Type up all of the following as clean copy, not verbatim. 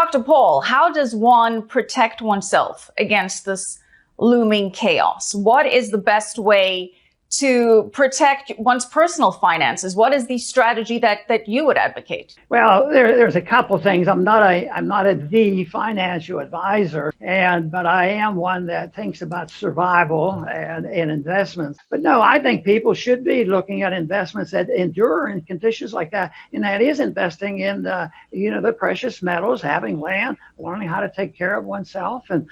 Dr. Paul, how does one protect oneself against this looming chaos? What is the best way to protect one's personal finances? What is the strategy that you would advocate? Well, there's a couple things. I'm not the financial advisor, but I am one that thinks about survival and investments. But no, I think people should be looking at investments that endure in conditions like that, and that is investing in the precious metals, having land, learning how to take care of oneself, and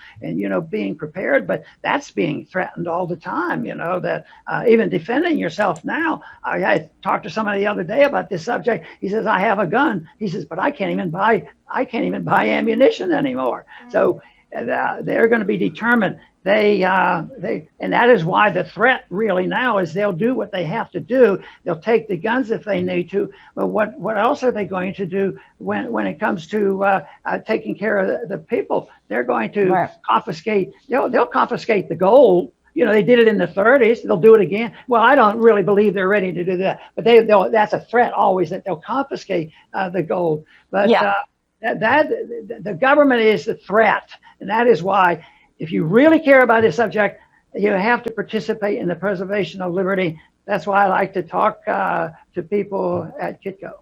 being prepared. But that's being threatened all the time. That even defending yourself now. I talked to somebody the other day about this subject. He says, I have a gun. He says, but I can't even buy ammunition anymore. So they're going to be determined. And that is why the threat really now is they'll do what they have to do. They'll take the guns if they need to. But what else are they going to do when it comes to taking care of the people? They're going to confiscate. They'll confiscate the gold. They did it in the 30s. They'll do it again. Well, I don't really believe they're ready to do that. But that's a threat always, that they'll confiscate the gold. But the government is the threat. And that is why, if you really care about this subject, you have to participate in the preservation of liberty. That's why I like to talk to people at Kitco.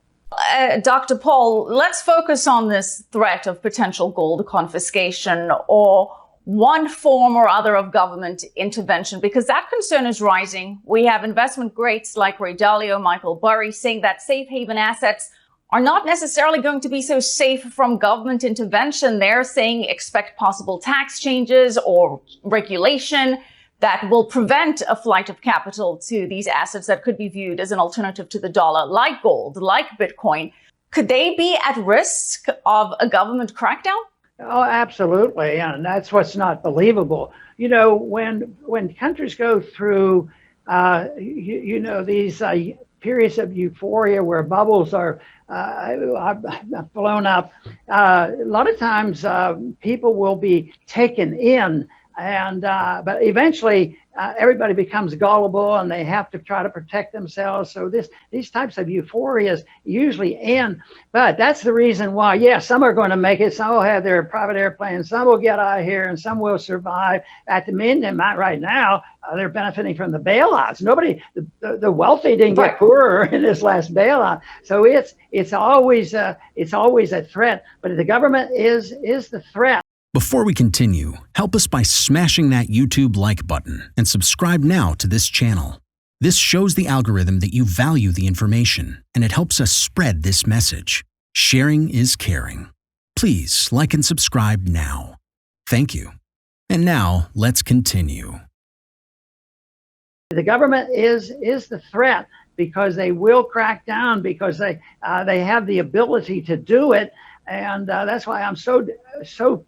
Dr. Paul, let's focus on this threat of potential gold confiscation or one form or other of government intervention, because that concern is rising. We have investment greats like Ray Dalio, Michael Burry saying that safe haven assets are not necessarily going to be so safe from government intervention. They're saying expect possible tax changes or regulation that will prevent a flight of capital to these assets that could be viewed as an alternative to the dollar, like gold, like Bitcoin. Could they be at risk of a government crackdown? Oh, absolutely. And that's what's not believable. When countries go through, these periods of euphoria where bubbles are blown up, a lot of times people will be taken in, but eventually everybody becomes gullible and they have to try to protect themselves. So these types of euphorias usually end. But that's the reason why, some are going to make it. Some will have their private airplanes. Some will get out of here and some will survive. At the minute, right now, they're benefiting from the bailouts. The wealthy didn't get poorer in this last bailout. So it's always a threat. But the government is the threat. Before we continue, help us by smashing that YouTube like button and subscribe now to this channel. This shows the algorithm that you value the information, and it helps us spread this message. Sharing is caring. Please like and subscribe now. Thank you. And now let's continue. The government is the threat because they will crack down, because they have the ability to do it. And that's why I'm so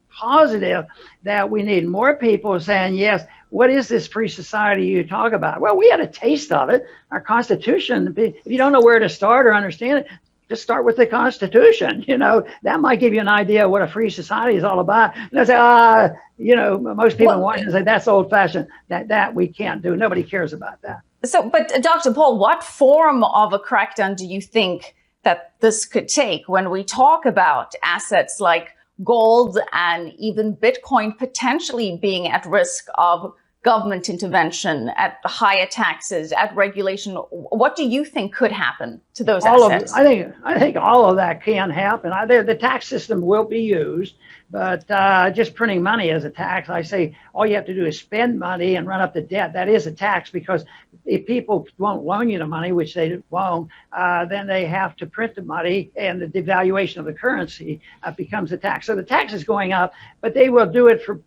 positive that we need more people saying, yes, what is this free society you talk about? Well, we had a taste of it. Our Constitution, if you don't know where to start or understand it, just start with the Constitution. That might give you an idea of what a free society is all about. And they say, most people in Washington say that's old fashioned, that we can't do. Nobody cares about that. So, but Dr. Paul, what form of a crackdown do you think that this could take when we talk about assets like gold and even Bitcoin potentially being at risk of government intervention, at higher taxes, at regulation? What do you think could happen to those assets? I think all of that can happen. The tax system will be used, but just printing money as a tax, I say all you have to do is spend money and run up the debt. That is a tax, because if people won't loan you the money, which they won't, then they have to print the money, and the devaluation of the currency becomes a tax. So the tax is going up, but they will do it for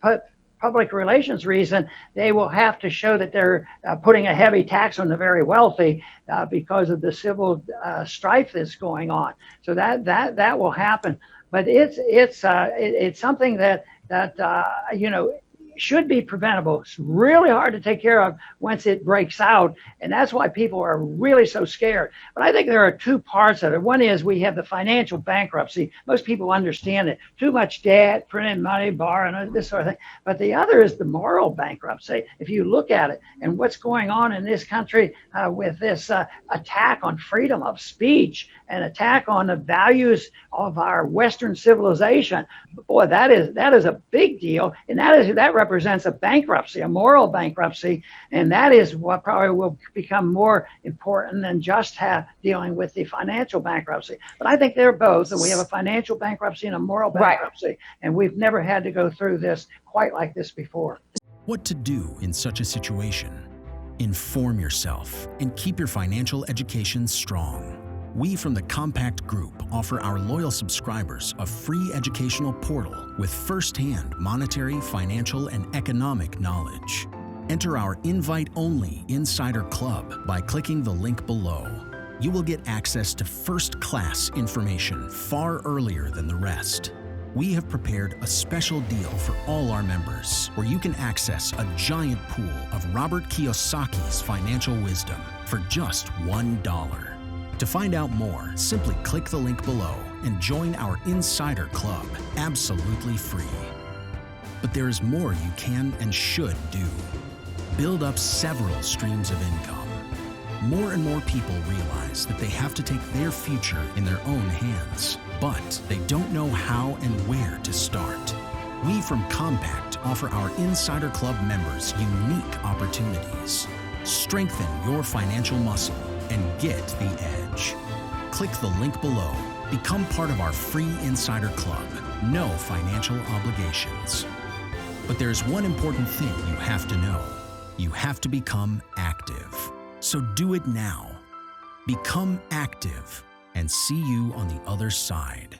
public relations reason. They will have to show that they're putting a heavy tax on the very wealthy because of the civil strife that's going on. So that will happen. But it's something that should be preventable. It's really hard to take care of once it breaks out, and that's why people are really so scared. But I think there are two parts of it. One is we have the financial bankruptcy. Most people understand it. Too much debt, printing money, borrowing, this sort of thing. But the other is the moral bankruptcy. If you look at it and what's going on in this country with this attack on freedom of speech an attack on the values of our Western civilization. Boy, that is a big deal, and that represents a bankruptcy, a moral bankruptcy, and that is what probably will become more important than just dealing with the financial bankruptcy. But I think they're both, and we have a financial bankruptcy and a moral bankruptcy, right. And we've never had to go through this quite like this before. What to do in such a situation? Inform yourself and keep your financial education strong. We from the Compact Group offer our loyal subscribers a free educational portal with first-hand monetary, financial, and economic knowledge. Enter our invite-only Insider Club by clicking the link below. You will get access to first-class information far earlier than the rest. We have prepared a special deal for all our members where you can access a giant pool of Robert Kiyosaki's financial wisdom for just $1. To find out more, simply click the link below and join our Insider Club absolutely free. But there is more you can and should do. Build up several streams of income. More and more people realize that they have to take their future in their own hands, but they don't know how and where to start. We from Compact offer our Insider Club members unique opportunities. Strengthen your financial muscle and get the edge. Click the link below. Become part of our free Insider Club. No financial obligations. But there's one important thing you have to know. You have to become active. So do it now. Become active and see you on the other side.